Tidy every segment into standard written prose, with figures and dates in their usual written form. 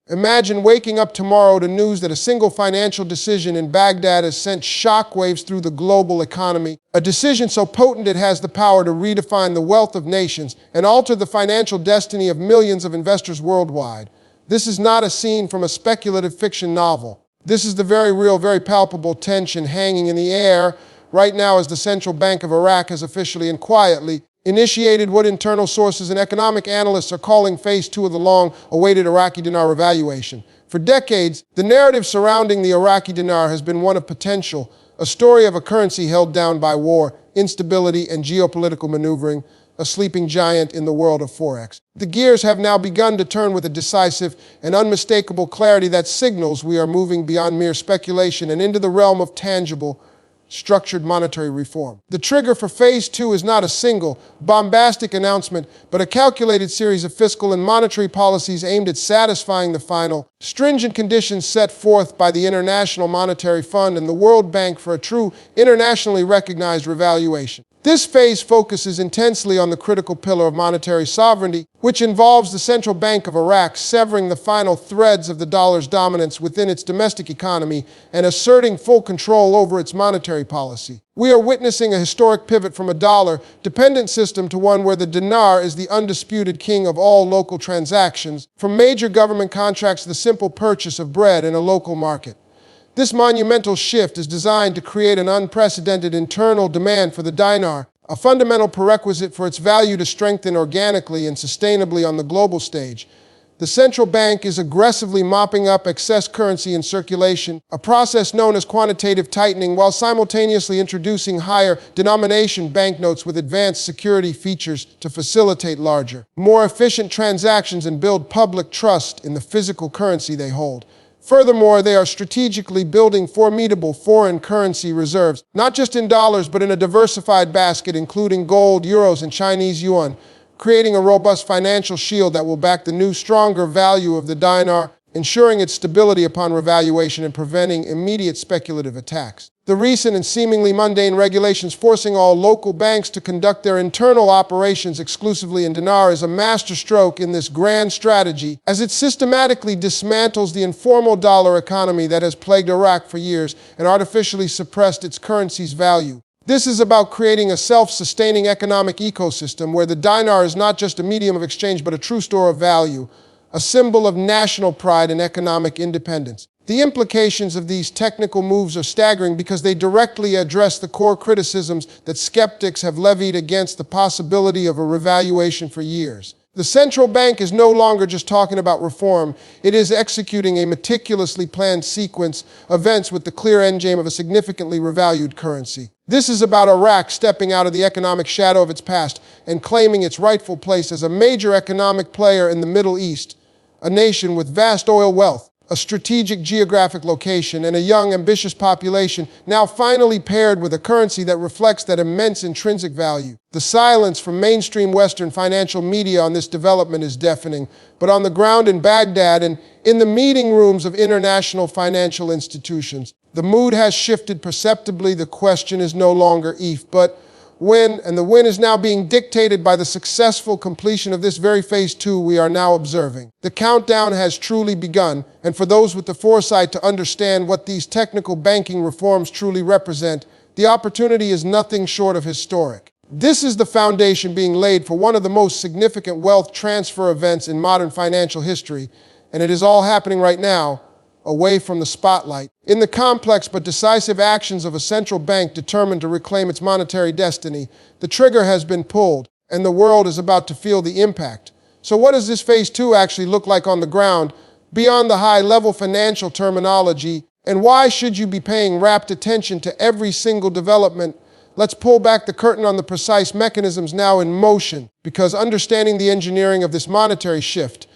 Imagine waking up tomorrow to news that a single financial decision in Baghdad has sent shockwaves through the global economy, a decision so potent it has the power to redefine the wealth of nations and alter the financial destiny of millions of investors worldwide. This is not a scene from a speculative fiction novel. This is the very real, very palpable tension hanging in the air right now as the Central Bank of Iraq has officially and quietly initiated what internal sources and economic analysts are calling phase 2 of the long-awaited Iraqi Dinar Revaluation. For decades, the narrative surrounding the Iraqi dinar has been one of potential, a story of a currency held down by war, instability, and geopolitical maneuvering, a sleeping giant in the world of Forex. The gears have now begun to turn with a decisive and unmistakable clarity that signals we are moving beyond mere speculation and into the realm of tangible, structured monetary reform. The trigger for phase 2 is not a single, bombastic announcement, but a calculated series of fiscal and monetary policies aimed at satisfying the final, stringent conditions set forth by the International Monetary Fund and the World Bank for a true, internationally recognized revaluation. This phase focuses intensely on the critical pillar of monetary sovereignty, which involves the Central Bank of Iraq severing the final threads of the dollar's dominance within its domestic economy and asserting full control over its monetary policy. We are witnessing a historic pivot from a dollar-dependent system to one where the dinar is the undisputed king of all local transactions, from major government contracts to the simple purchase of bread in a local market. This monumental shift is designed to create an unprecedented internal demand for the dinar, a fundamental prerequisite for its value to strengthen organically and sustainably on the global stage. The central bank is aggressively mopping up excess currency in circulation, a process known as quantitative tightening, while simultaneously introducing higher denomination banknotes with advanced security features to facilitate larger, more efficient transactions and build public trust in the physical currency they hold. Furthermore, they are strategically building formidable foreign currency reserves, not just in dollars, but in a diversified basket, including gold, euros, and Chinese yuan, creating a robust financial shield that will back the new, stronger value of the dinar, ensuring its stability upon revaluation and preventing immediate speculative attacks. The recent and seemingly mundane regulations forcing all local banks to conduct their internal operations exclusively in dinar is a masterstroke in this grand strategy, as it systematically dismantles the informal dollar economy that has plagued Iraq for years and artificially suppressed its currency's value. This is about creating a self-sustaining economic ecosystem where the dinar is not just a medium of exchange but a true store of value, a symbol of national pride and economic independence. The implications of these technical moves are staggering because they directly address the core criticisms that skeptics have levied against the possibility of a revaluation for years. The central bank is no longer just talking about reform, it is executing a meticulously planned sequence of events with the clear endgame of a significantly revalued currency. This is about Iraq stepping out of the economic shadow of its past and claiming its rightful place as a major economic player in the Middle East, a nation with vast oil wealth, a strategic geographic location, and a young, ambitious population, now finally paired with a currency that reflects that immense intrinsic value. The silence from mainstream Western financial media on this development is deafening, but on the ground in Baghdad and in the meeting rooms of international financial institutions, the mood has shifted perceptibly. The question is no longer if, but when, and the when is now being dictated by the successful completion of this very phase 2 we are now observing. The countdown has truly begun, and for those with the foresight to understand what these technical banking reforms truly represent, the opportunity is nothing short of historic. This is the foundation being laid for one of the most significant wealth transfer events in modern financial history, and it is all happening right now, away from the spotlight. In the complex but decisive actions of a central bank determined to reclaim its monetary destiny, the trigger has been pulled, and the world is about to feel the impact. So what does this phase 2 actually look like on the ground, beyond the high-level financial terminology, and why should you be paying rapt attention to every single development? Let's pull back the curtain on the precise mechanisms now in motion, because understanding the engineering of this monetary shift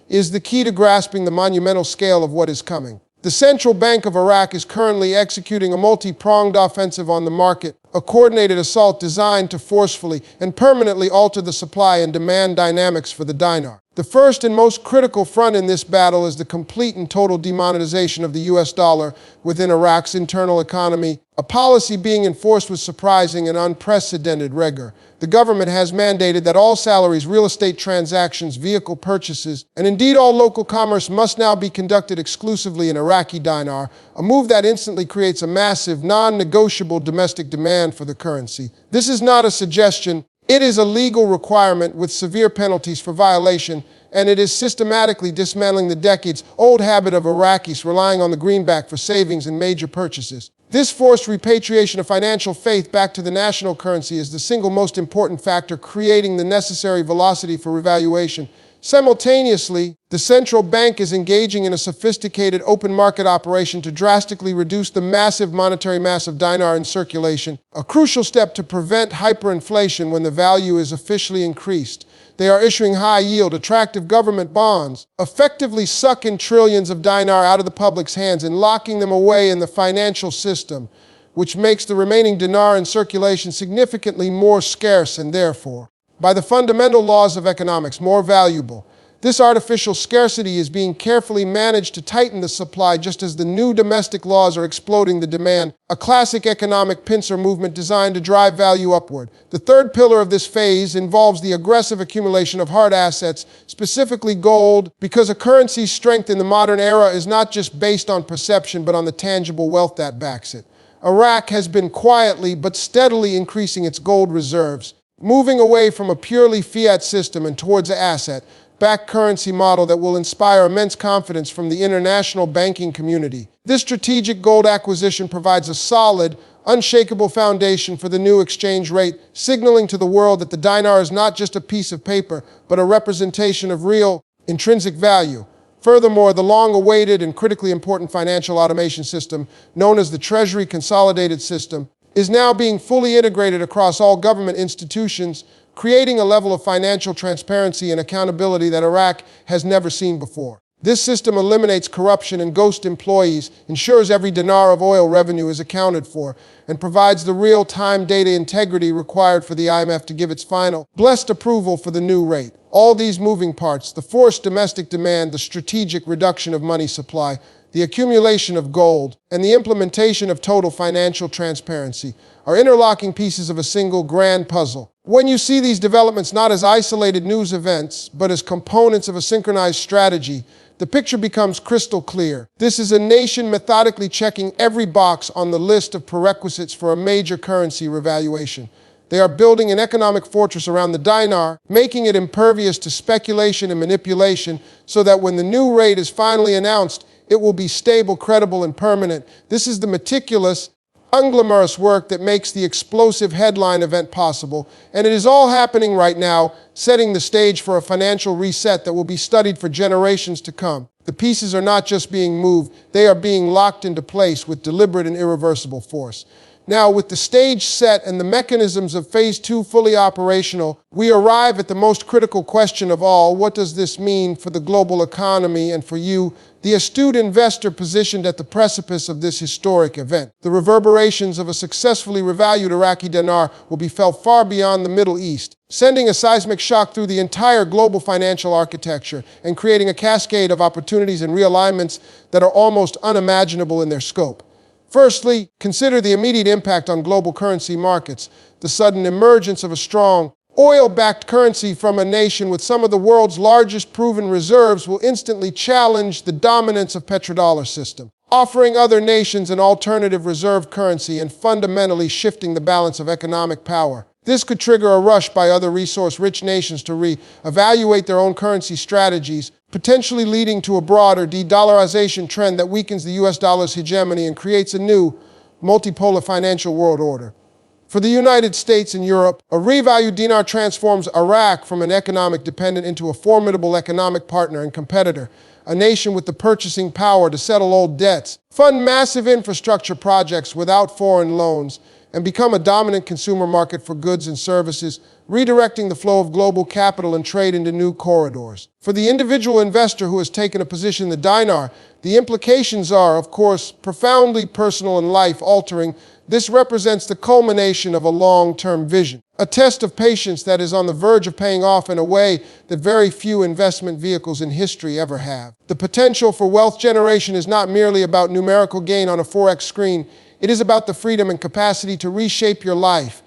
is the key to grasping the monumental scale of what is coming. The Central Bank of Iraq is currently executing a multi-pronged offensive on the market, a coordinated assault designed to forcefully and permanently alter the supply and demand dynamics for the dinar. The first and most critical front in this battle is the complete and total demonetization of the US dollar within Iraq's internal economy, a policy being enforced with surprising and unprecedented rigor. The government has mandated that all salaries, real estate transactions, vehicle purchases, and indeed all local commerce must now be conducted exclusively in Iraqi dinar, a move that instantly creates a massive, non-negotiable domestic demand for the currency. This is not a suggestion. It is a legal requirement with severe penalties for violation, and it is systematically dismantling the decades-old habit of Iraqis relying on the greenback for savings and major purchases. This forced repatriation of financial faith back to the national currency is the single most important factor creating the necessary velocity for revaluation. Simultaneously, the central bank is engaging in a sophisticated open market operation to drastically reduce the massive monetary mass of dinar in circulation, a crucial step to prevent hyperinflation when the value is officially increased. They are issuing high-yield, attractive government bonds, effectively sucking trillions of dinar out of the public's hands and locking them away in the financial system, which makes the remaining dinar in circulation significantly more scarce and therefore, by the fundamental laws of economics, more valuable. This artificial scarcity is being carefully managed to tighten the supply just as the new domestic laws are exploding the demand, a classic economic pincer movement designed to drive value upward. The third pillar of this phase involves the aggressive accumulation of hard assets, specifically gold, because a currency's strength in the modern era is not just based on perception but on the tangible wealth that backs it. Iraq has been quietly but steadily increasing its gold reserves, moving away from a purely fiat system and towards an asset-backed currency model that will inspire immense confidence from the international banking community. This strategic gold acquisition provides a solid, unshakable foundation for the new exchange rate, signaling to the world that the dinar is not just a piece of paper, but a representation of real, intrinsic value. Furthermore, the long-awaited and critically important financial automation system, known as the Treasury Consolidated System, is now being fully integrated across all government institutions, creating a level of financial transparency and accountability that Iraq has never seen before. This system eliminates corruption and ghost employees, ensures every dinar of oil revenue is accounted for, and provides the real-time data integrity required for the IMF to give its final, blessed approval for the new rate. All these moving parts, the forced domestic demand, the strategic reduction of money supply, the accumulation of gold, and the implementation of total financial transparency are interlocking pieces of a single grand puzzle. When you see these developments not as isolated news events, but as components of a synchronized strategy, the picture becomes crystal clear. This is a nation methodically checking every box on the list of prerequisites for a major currency revaluation. They are building an economic fortress around the dinar, making it impervious to speculation and manipulation so that when the new rate is finally announced, it will be stable, credible, and permanent. This is the meticulous, unglamorous work that makes the explosive headline event possible, and it is all happening right now, setting the stage for a financial reset that will be studied for generations to come. The pieces are not just being moved, they are being locked into place with deliberate and irreversible force. Now, with the stage set and the mechanisms of Phase 2 fully operational, we arrive at the most critical question of all: what does this mean for the global economy and for you, the astute investor positioned at the precipice of this historic event? The reverberations of a successfully revalued Iraqi dinar will be felt far beyond the Middle East, sending a seismic shock through the entire global financial architecture and creating a cascade of opportunities and realignments that are almost unimaginable in their scope. Firstly, consider the immediate impact on global currency markets. The sudden emergence of a strong, oil-backed currency from a nation with some of the world's largest proven reserves will instantly challenge the dominance of petrodollar system, offering other nations an alternative reserve currency and fundamentally shifting the balance of economic power. This could trigger a rush by other resource-rich nations to re-evaluate their own currency strategies, potentially leading to a broader de-dollarization trend that weakens the US dollar's hegemony and creates a new, multipolar financial world order. For the United States and Europe, a revalued dinar transforms Iraq from an economic dependent into a formidable economic partner and competitor, a nation with the purchasing power to settle old debts, fund massive infrastructure projects without foreign loans, and become a dominant consumer market for goods and services, redirecting the flow of global capital and trade into new corridors. For the individual investor who has taken a position in the dinar, the implications are, of course, profoundly personal and life-altering. This represents the culmination of a long-term vision, a test of patience that is on the verge of paying off in a way that very few investment vehicles in history ever have. The potential for wealth generation is not merely about numerical gain on a Forex screen. It is about the freedom and capacity to reshape your life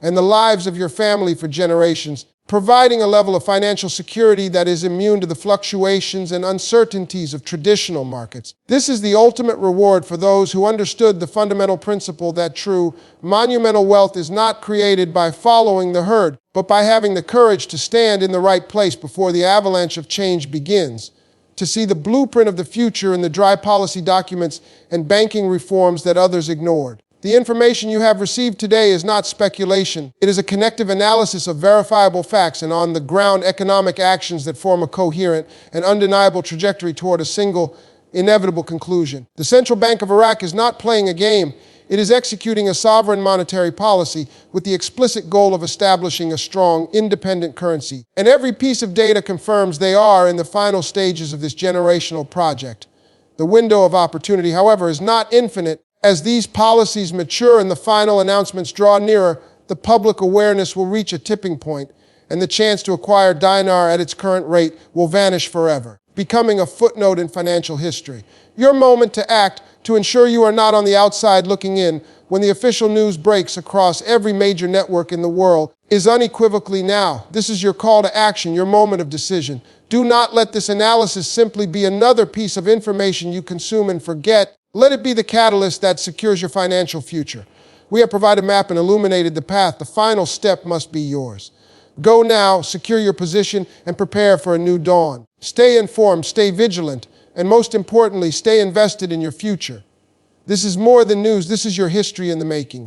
and the lives of your family for generations, providing a level of financial security that is immune to the fluctuations and uncertainties of traditional markets. This is the ultimate reward for those who understood the fundamental principle that true, monumental wealth is not created by following the herd, but by having the courage to stand in the right place before the avalanche of change begins, to see the blueprint of the future in the dry policy documents and banking reforms that others ignored. The information you have received today is not speculation. It is a connective analysis of verifiable facts and on-the-ground economic actions that form a coherent and undeniable trajectory toward a single, inevitable conclusion. The Central Bank of Iraq is not playing a game. It is executing a sovereign monetary policy with the explicit goal of establishing a strong, independent currency. And every piece of data confirms they are in the final stages of this generational project. The window of opportunity, however, is not infinite. As these policies mature and the final announcements draw nearer, the public awareness will reach a tipping point, and the chance to acquire dinar at its current rate will vanish forever, becoming a footnote in financial history. Your moment to act, to ensure you are not on the outside looking in when the official news breaks across every major network in the world, is unequivocally now. This is your call to action, your moment of decision. Do not let this analysis simply be another piece of information you consume and forget. Let it be the catalyst that secures your financial future. We have provided a map and illuminated the path. The final step must be yours. Go now, secure your position, and prepare for a new dawn. Stay informed, stay vigilant, and most importantly, stay invested in your future. This is more than news. This is your history in the making.